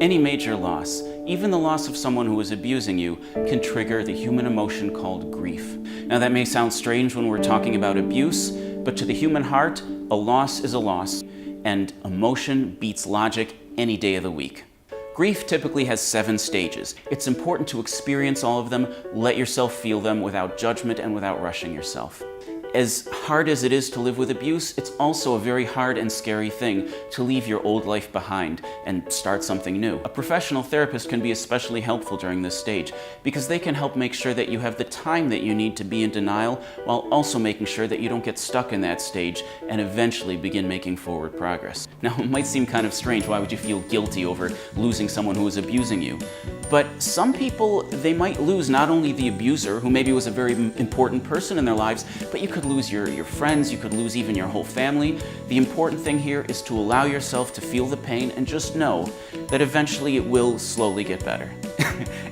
Any major loss, even the loss of someone who is abusing you, can trigger the human emotion called grief. Now that may sound strange when we're talking about abuse, but to the human heart, a loss is a loss, and emotion beats logic any day of the week. Grief typically has 7 stages. It's important to experience all of them, let yourself feel them without judgment and without rushing yourself. As hard as it is to live with abuse, it's also a very hard and scary thing to leave your old life behind and start something new. A professional therapist can be especially helpful during this stage because they can help make sure that you have the time that you need to be in denial while also making sure that you don't get stuck in that stage and eventually begin making forward progress. Now, it might seem kind of strange. Why would you feel guilty over losing someone who is abusing you? But some people, they might lose not only the abuser, who maybe was a very important person in their lives, but you could lose your friends, you could lose even your whole family. The important thing here is to allow yourself to feel the pain and just know that eventually it will slowly get better.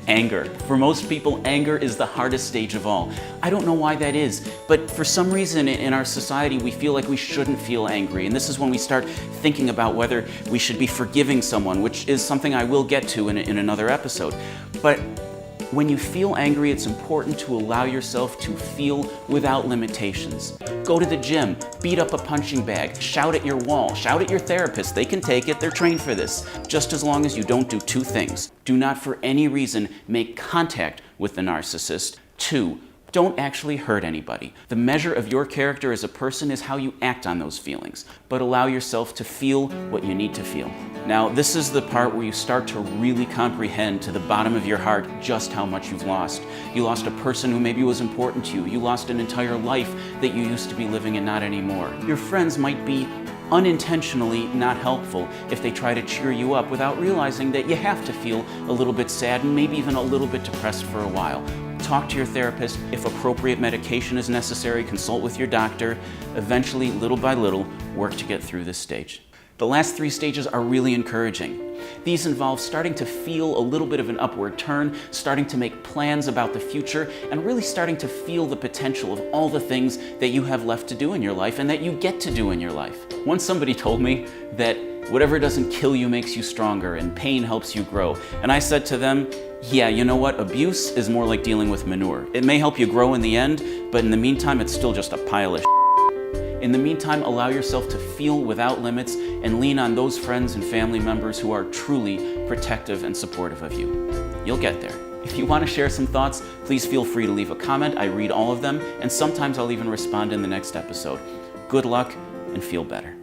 Anger. For most people, anger is the hardest stage of all. I don't know why that is, but for some reason in our society we feel like we shouldn't feel angry, and this is when we start thinking about whether we should be forgiving someone, which is something I will get to in another episode. But when you feel angry, it's important to allow yourself to feel without limitations. Go to the gym, beat up a punching bag, shout at your wall, shout at your therapist. They can take it, they're trained for this, just as long as you don't do 2 things. Do not for any reason make contact with the narcissist. 2, don't actually hurt anybody. The measure of your character as a person is how you act on those feelings, but allow yourself to feel what you need to feel. Now, this is the part where you start to really comprehend to the bottom of your heart just how much you've lost. You lost a person who maybe was important to you. You lost an entire life that you used to be living and not anymore. Your friends might be unintentionally not helpful if they try to cheer you up without realizing that you have to feel a little bit sad and maybe even a little bit depressed for a while. Talk to your therapist. If appropriate medication is necessary, consult with your doctor. Eventually, little by little, work to get through this stage. The last 3 stages are really encouraging. These involve starting to feel a little bit of an upward turn, starting to make plans about the future, and really starting to feel the potential of all the things that you have left to do in your life and that you get to do in your life. Once somebody told me that whatever doesn't kill you makes you stronger and pain helps you grow. And I said to them, yeah, you know what? Abuse is more like dealing with manure. It may help you grow in the end, but in the meantime, it's still just a pile of In the meantime, allow yourself to feel without limits and lean on those friends and family members who are truly protective and supportive of you. You'll get there. If you want to share some thoughts, please feel free to leave a comment. I read all of them, and sometimes I'll even respond in the next episode. Good luck and feel better.